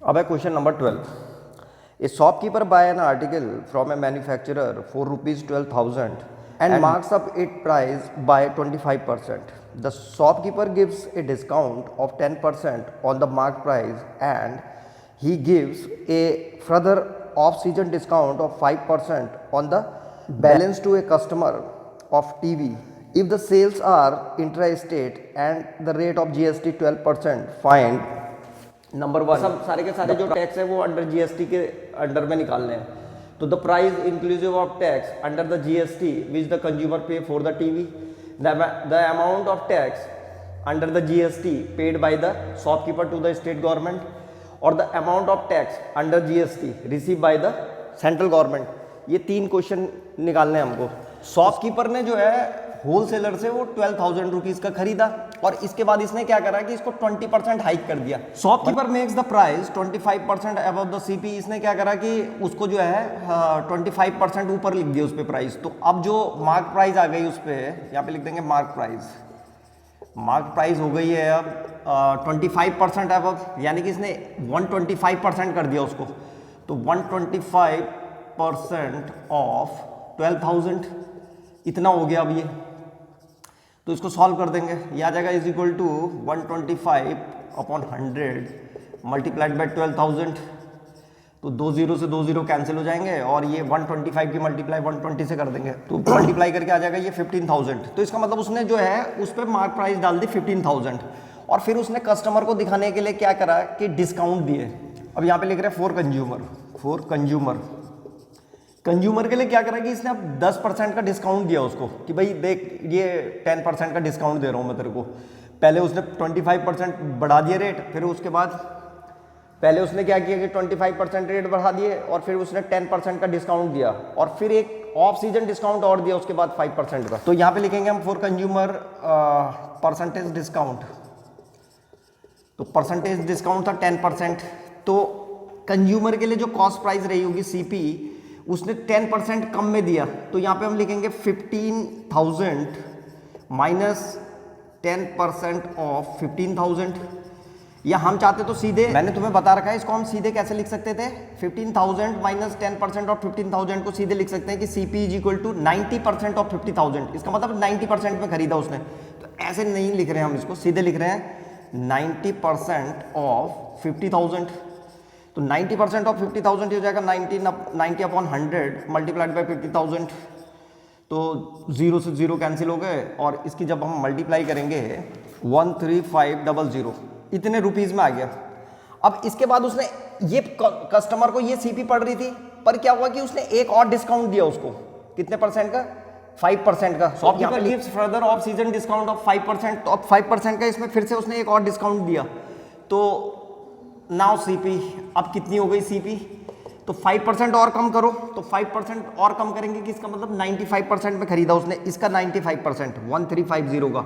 अब है question number 12। A shopkeeper buy an article from a manufacturer for ₹12,000 and marks up its price by 25%. The shopkeeper gives a discount of 10% on the marked price and he gives a further off-season discount of 5% on the balance to a customer of TV. If the sales are intra-state and the rate of GST 12%, find number one. सब सारे के सारे जो tax है वो under GST के under में निकालने हैं। तो the price inclusive of tax under the GST which the consumer pay for the TV, the amount of tax under the GST paid by the shopkeeper to the state government और the amount of tax under GST receive by the central government. ये तीन question निकालने हैं हमको। Shopkeeper ने जो है wholesaler से वो 12,000 रुपीज का खरीदा और इसके बाद इसने क्या करा कि इसको 20% हाइक कर दिया। Shopkeeper makes the price 25% above the CP. इसने क्या करा कि उसको जो है 25% ऊपर लिख दिया उस पे प्राइस। तो अब जो मार्क प्राइस आ गई उस पे यहाँ पे लिख देंगे मार्क प्राइस। मार्क प्राइस हो गई है अब 25% अबव, यानी कि इसने 125% कर दिया उसको। तो 125% ऑफ 12,000 इतना हो गया अब ये। तो इसको सॉल्व कर देंगे, ये आ जाएगा is equal to 125/100 multiplied by 12,000। तो 2 0 से 2 0 कैंसिल हो जाएंगे और ये 125 की मल्टीप्लाई 120 से कर देंगे तो मल्टीप्लाई करके आ जाएगा ये 15,000। तो इसका मतलब उसने जो है उस पर मार्क प्राइस डाल दी 15,000 और फिर उसने कस्टमर को दिखाने के लिए क्या करा कि डिस्काउंट दिए। अब यहाँ पे लिख रहे हैं फॉर कंज्यूमर। कंज्यूमर के लिए क्या करा कि इसने अब 10% का डिस्काउंट दिया उसको कि भाई देख ये 10% का डिस्काउंट दे रहा हूँ मैं तेरे को। पहले उसने 25% बढ़ा दिए रेट, फिर उसके बाद पहले उसने क्या किया कि 25% रेट बढ़ा दिए और फिर उसने 10% का डिस्काउंट दिया और फिर एक ऑफ सीजन डिस्काउंट और दिया उसके बाद 5% का। तो यहाँ पे लिखेंगे हम फॉर कंज्यूमर परसेंटेज डिस्काउंट। तो परसेंटेज डिस्काउंट था 10%। तो कंज्यूमर के लिए जो कॉस्ट प्राइस रही होगी सीपी उसने 10% कम में दिया। तो यहाँ पे हम लिखेंगे 15,000 माइनस 10% ऑफ 15,000। या हम चाहते तो सीधे, मैंने तुम्हें बता रखा है इसको हम सीधे कैसे लिख सकते थे, 15,000 माइनस 10% ऑफ 15,000 को सीधे लिख सकते हैं कि CP is equal to 90% of 50,000। इसका मतलब 90% में खरीदा उसने। तो ऐसे नहीं लिख रहे हैं हम इसको, सीधे लिख रहे हैं 90% ऑफ 50,000। तो 90% ऑफ 50,000 हो जाएगा 90/100 मल्टीप्लाइड बाई 50,000। तो 0 से 0 कैंसिल हो गए और इसकी जब हम मल्टीप्लाई करेंगे 13500 इतने रुपीज में आ गया। अब इसके बाद उसने ये कस्टमर को ये सीपी पड़ रही थी, पर क्या हुआ कि उसने एक और डिस्काउंट दिया उसको। कितने परसेंट का? 5% का। Shopkeeper gives further off season discount of 5%। तो अब 5% का इसमें फिर से उसने एक और डिस्काउंट दिया। तो नाउ सीपी अब कितनी हो गई सीपी? तो 5% और कम करो। तो 5% और कम करेंगे कि इसका मतलब 95% में खरीदा उसने, इसका 95% 1350 का।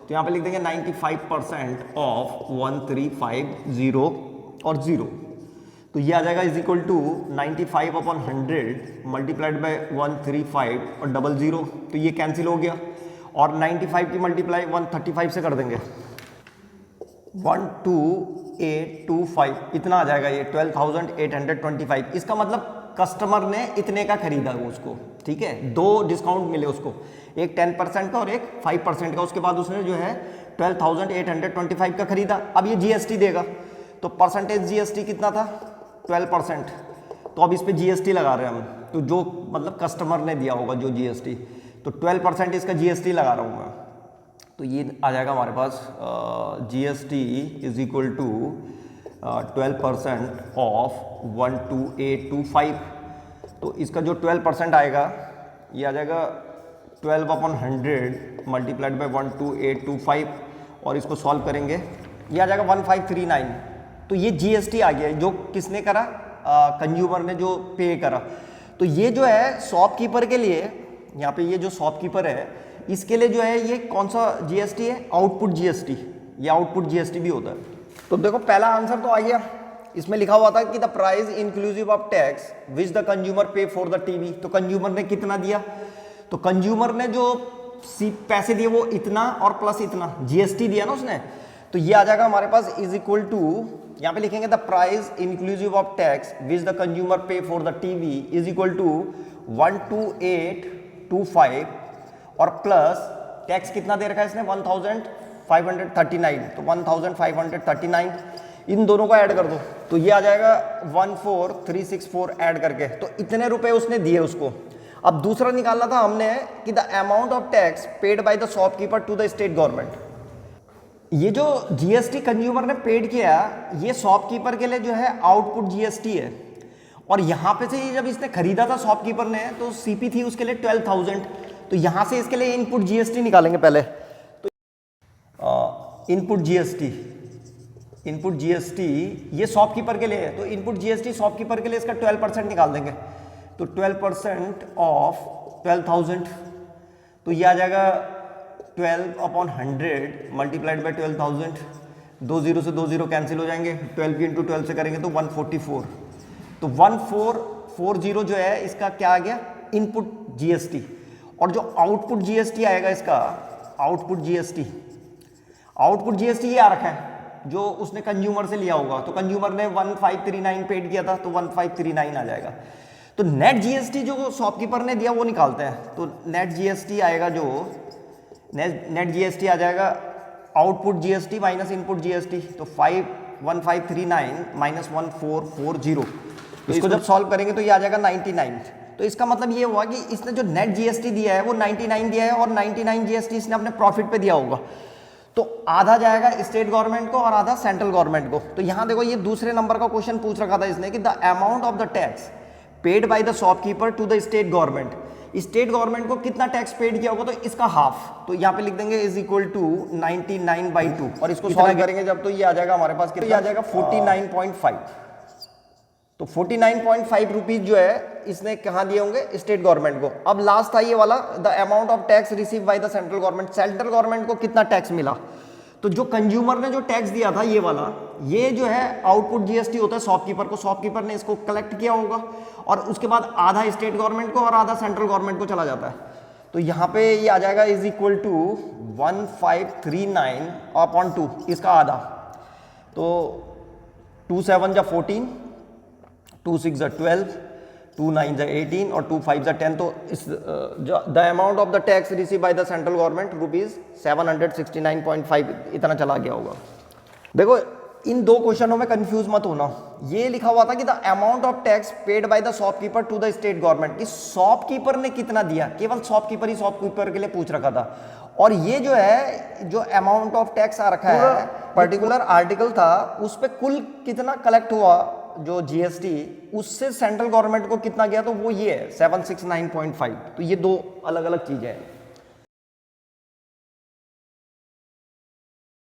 तो यहाँ पे लिख देंगे 95% ऑफ 1350 और 0। तो ये आ जाएगा is equal to 95/100 multiplied by 135 और 00। तो ये कैंसिल हो गया और 95 की मल्टीप्लाई 135 से कर देंगे 12825 इतना आ जाएगा ये 12,825। इसका मतलब कस्टमर ने इतने का खरीदा उसको, ठीक है। दो डिस्काउंट मिले उसको, एक 10% का और एक 5% का। उसके बाद उसने जो है 12,825 का खरीदा। अब ये जीएसटी देगा तो परसेंटेज जीएसटी कितना था? 12%। तो अब इस पे जीएसटी लगा रहे हैं हम, तो जो मतलब कस्टमर ने दिया होगा जो जीएसटी, तो 12% इसका जीएसटी लगा रहा हूँ मैं। तो ये आ जाएगा हमारे पास GST is equal to 12% of 12825। तो इसका जो 12% आएगा ये आ जाएगा 12/100 मल्टीप्लाइड बाई 12825 और इसको सॉल्व करेंगे ये आ जाएगा 1539। तो ये जीएसटी आ गया जो किसने करा? कंज्यूमर ने जो पे करा। तो ये जो है शॉपकीपर के लिए, यहाँ पे ये जो शॉपकीपर है इसके लिए जो है ये कौन सा जीएसटी है? Output GST. ये आउटपुट जीएसटी भी होता है। तो देखो पहला आंसर तो आ गया। इसमें लिखा हुआ था कि the price inclusive of tax which the consumer pay for the TV. तो कंज्यूमर ने कितना दिया? तो कंज्यूमर ने जो पैसे दिए वो इतना और प्लस इतना जीएसटी दिया ना उसने। तो ये आ जाएगा हमारे पास इज इक्वल टू यहाँ पे लिखेंगे the price inclusive of tax which the consumer pay for the TV is equal to 12825 और प्लस टैक्स कितना दे रखा है इसने 1539, तो 1539 इन दोनों को ऐड कर दो तो ये आ जाएगा 14364 ऐड करके, तो इतने रुपए उसने दिए उसको। अब दूसरा निकालना था हमने कि the amount of tax paid by the shopkeeper to the state government. ये जो जीएसटी कंज्यूमर ने पेड किया ये शॉपकीपर के लिए जो है आउटपुट जीएसटी है, और यहां पे से जब इसने खरीदा था शॉपकीपर ने तो सीपी थी उसके लिए 12,000, तो यहां से इसके लिए इनपुट जीएसटी निकालेंगे पहले। तो इनपुट जीएसटी ये शॉपकीपर के लिए है, तो इनपुट जीएसटी शॉपकीपर के लिए इसका 12% निकाल देंगे, तो 12% ऑफ 12,000, तो ये आ जाएगा 12/100 मल्टीप्लाइड बाई 12,000, 2 0 से 2 0 कैंसिल हो जाएंगे, 12 इंटू 12 से करेंगे तो 144, तो 1440 जो है इसका क्या आ गया इनपुट जीएसटी, और जो आउटपुट जीएसटी आएगा इसका आउटपुट जीएसटी ये आ रखा है जो उसने कंज्यूमर से लिया होगा, तो कंज्यूमर ने 1539 पेड किया था तो 1539 आ जाएगा। तो नेट जीएसटी जो शॉपकीपर ने दिया वो निकालते हैं, तो नेट जीएसटी आएगा जो नेट जीएसटी आ जाएगा output GST minus input GST, तो 1539 माइनस 1440, तो इसको जब सॉल्व करेंगे तो ये आ जाएगा 99। तो इसका मतलब ये हुआ कि इसने जो नेट जीएसटी दिया है वो 99 दिया है और 99 जीएसटी इसने अपने प्रॉफिट पे दिया होगा, तो आधा जाएगा स्टेट गवर्नमेंट को और आधा सेंट्रल गवर्नमेंट को। तो यहां देखो ये दूसरे नंबर का क्वेश्चन पूछ रखा था इसने कि the amount of the tax paid by the shopkeeper to the state government, state government को कितना टैक्स पेड किया होगा, तो इसका हाफ, तो यहाँ पे लिख देंगे इज इक्वल टू 99/2, और इसको सॉल्व करेंगे जब तो ये आ जाएगा हमारे पास कितना, ये आ जाएगा 49.5, तो 49.5 रुपीज जो है इसने कहाँ दिए होंगे स्टेट गवर्नमेंट को। अब लास्ट था ये वाला the amount of tax receive by the central government, central government को कितना टैक्स मिला, तो जो कंज्यूमर ने जो टैक्स दिया था ये वाला, ये जो है आउटपुट जीएसटी होता है शॉपकीपर को, शॉपकीपर ने इसको कलेक्ट किया होगा और उसके बाद आधा स्टेट गवर्नमेंट को और आधा सेंट्रल गवर्नमेंट को चला जाता है, तो यहाँ पे ये आ जाएगा इज इक्वल टू 1539/2 इसका आधा, तो 2 7 जा 14, 2 6 जा 12, 2 9 जा 18 और 2 5 जा 10, तो the amount of the tax receive by the central government rupees 769.5 इतना चला गया होगा। देखो इन दो क्वेश्चनों में कंफ्यूज मत होना, ये लिखा हुआ था कि the amount of tax paid by the shopkeeper to the state government, कि शॉपकीपर ने कितना दिया, केवल शॉपकीपर ही शॉपकीपर के लिए पूछ रखा था, और ये जो है जो अमाउंट ऑफ टैक्स आ रखा है पर्टिकुलर आर्टिकल था उस पे कुल कितना कलेक्ट हुआ जो जीएसटी, उससे सेंट्रल गवर्नमेंट को कितना गया, तो वो ये है 769.5, तो ये दो अलग अलग चीजें हैं।